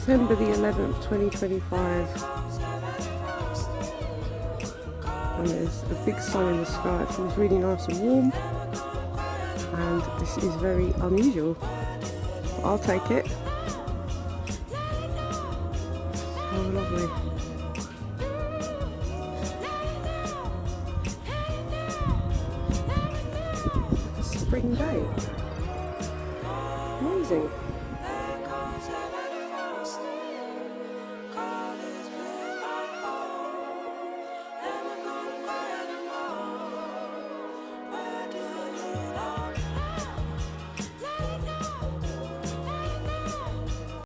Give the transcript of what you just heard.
December the 11th, 2025. And there's a big sun in the sky. It feels really nice and warm. And this is very unusual. But I'll take it. So lovely. Spring day.